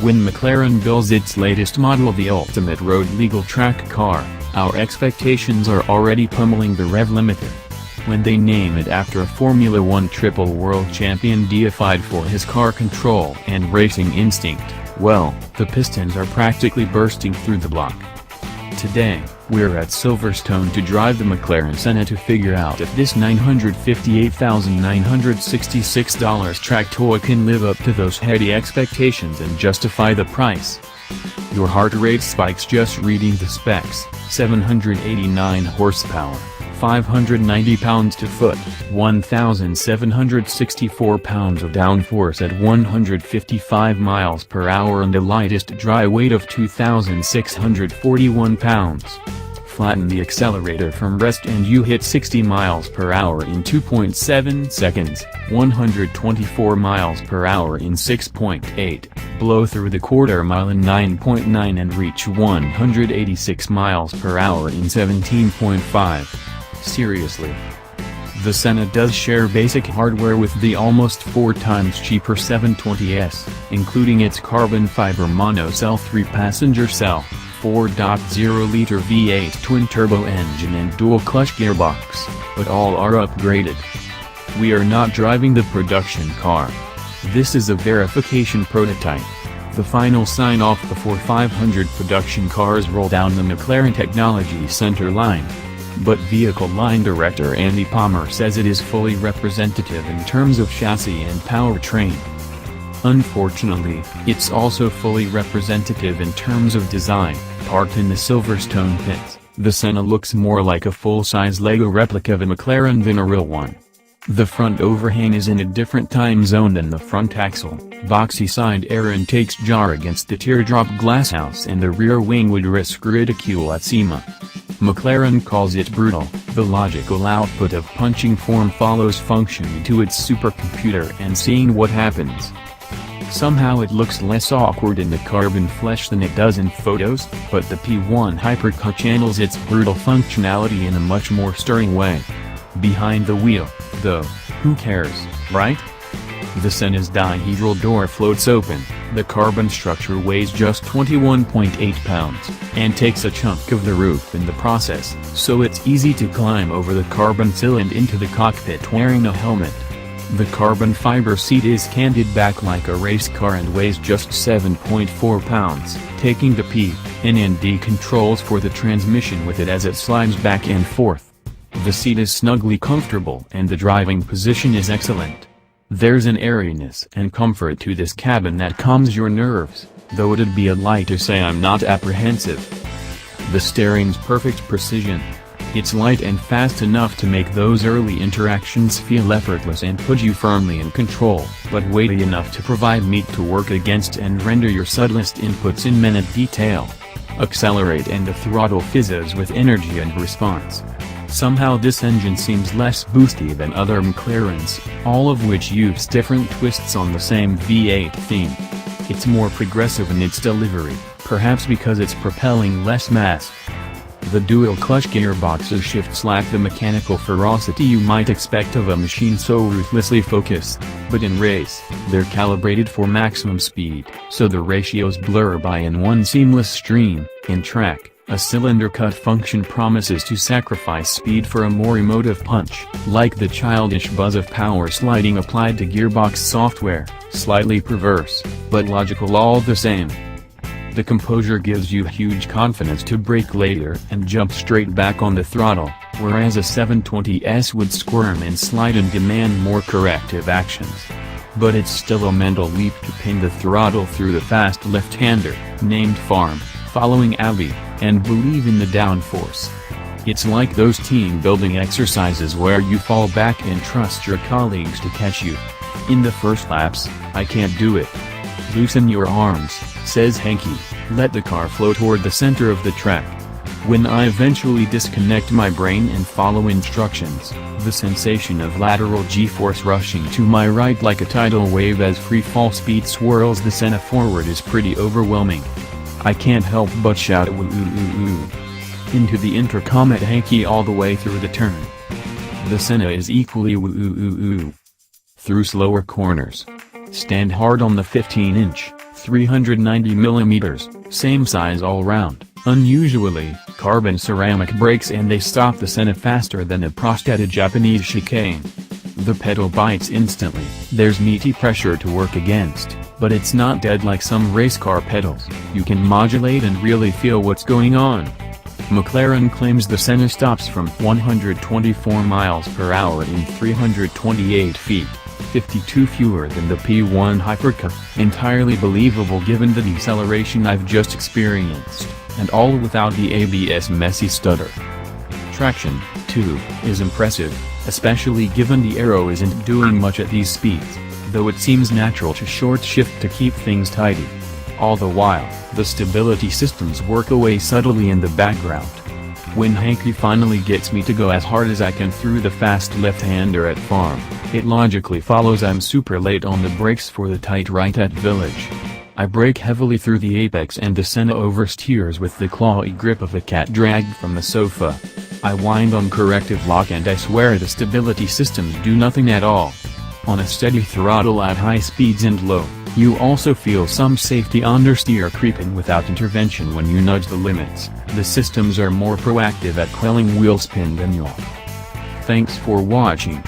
When McLaren builds its latest model, the ultimate road legal track car, our expectations are already pummeling the rev limiter. When they name it after a Formula One triple world champion deified for his car control and racing instinct, well, the pistons are practically bursting through the block. Today, we're at Silverstone to drive the Mclaren Senna to figure out if this $958,966 track toy can live up to those heady expectations and justify the price. Your heart rate spikes just reading the specs: 789 horsepower, 590 pounds-to-foot, 1,764 pounds of downforce at 155 miles per hour and a lightest dry weight of 2,641 pounds. Flatten the accelerator from rest and you hit 60 miles per hour in 2.7 seconds, 124 miles per hour in 6.8, blow through the quarter mile in 9.9 and reach 186 miles per hour in 17.5. Seriously. The Senna does share basic hardware with the almost 4 times cheaper 720S, including its carbon fiber monocell 3-passenger cell, 4.0-liter V8 twin-turbo engine and dual-clutch gearbox, but all are upgraded. We are not driving the production car. This is a verification prototype, the final sign-off before 500 production cars roll down the McLaren Technology Center line. But vehicle line director Andy Palmer says it is fully representative in terms of chassis and powertrain. Unfortunately, it's also fully representative in terms of design. Parked in the Silverstone pits, the Senna looks more like a full-size Lego replica of a McLaren than a real one. The front overhang is in a different time zone than the front axle, boxy side air intakes jar against the teardrop glasshouse and the rear wing would risk ridicule at SEMA. McLaren calls it brutal. The logical output of punching form follows function into its supercomputer and seeing what happens. Somehow it looks less awkward in the carbon flesh than it does in photos, but the P1 Hypercar channels its brutal functionality in a much more stirring way. Behind the wheel, though, who cares, right? The Senna's dihedral door floats open, the carbon structure weighs just 21.8 pounds, and takes a chunk of the roof in the process, so it's easy to climb over the carbon sill and into the cockpit wearing a helmet. The carbon fiber seat is canted back like a race car and weighs just 7.4 pounds, taking the P, N and D controls for the transmission with it as it slides back and forth. The seat is snugly comfortable and the driving position is excellent. There's an airiness and comfort to this cabin that calms your nerves, though it'd be a lie to say I'm not apprehensive. The steering's perfect precision. It's light and fast enough to make those early interactions feel effortless and put you firmly in control, but weighty enough to provide meat to work against and render your subtlest inputs in minute detail. Accelerate and the throttle fizzes with energy and response. Somehow this engine seems less boosty than other McLarens, all of which use different twists on the same V8 theme. It's more progressive in its delivery, perhaps because it's propelling less mass. The dual-clutch gearbox's shifts lack the mechanical ferocity you might expect of a machine so ruthlessly focused, but in race, they're calibrated for maximum speed, so the ratios blur by in one seamless stream. In track, a cylinder cut function promises to sacrifice speed for a more emotive punch, like the childish buzz of power sliding applied to gearbox software, slightly perverse, but logical all the same. The composure gives you huge confidence to brake later and jump straight back on the throttle, whereas a 720S would squirm and slide and demand more corrective actions. But it's still a mental leap to pin the throttle through the fast left-hander, named Farm, following Abby, and believe in the downforce. It's like those team-building exercises where you fall back and trust your colleagues to catch you. In the first laps, I can't do it. Loosen your arms, says Henke, let the car flow toward the center of the track. When I eventually disconnect my brain and follow instructions, the sensation of lateral g-force rushing to my right like a tidal wave as free fall speed swirls the Senna forward is pretty overwhelming. I can't help but shout woo-oo-oo-oo into the intercom at Henke all the way through the turn. The Senna is equally woo-oo-oo-oo through slower corners. Stand hard on the 15-inch, 390mm, same size all round, unusually, carbon ceramic brakes, and they stop the Senna faster than a prosthetic Japanese chicane. The pedal bites instantly, there's meaty pressure to work against, but it's not dead like some race car pedals. You can modulate and really feel what's going on. McLaren claims the Senna stops from 124 miles per hour in 328 feet, 52 fewer than the P1 Hypercar. Entirely believable given the deceleration I've just experienced, and all without the ABS messy stutter. Traction, too, is impressive, especially given the aero isn't doing much at these speeds, though it seems natural to short shift to keep things tidy. All the while, the stability systems work away subtly in the background. When Hanky finally gets me to go as hard as I can through the fast left-hander at farm, it logically follows I'm super late on the brakes for the tight right at village. I brake heavily through the apex and the Senna oversteers with the clawy grip of a cat dragged from the sofa. I wind on corrective lock and I swear the stability systems do nothing at all. On a steady throttle at high speeds and low, you also feel some safety understeer creeping without intervention when you nudge the limits. The systems are more proactive at quelling wheel spin than yaw. Thanks for watching.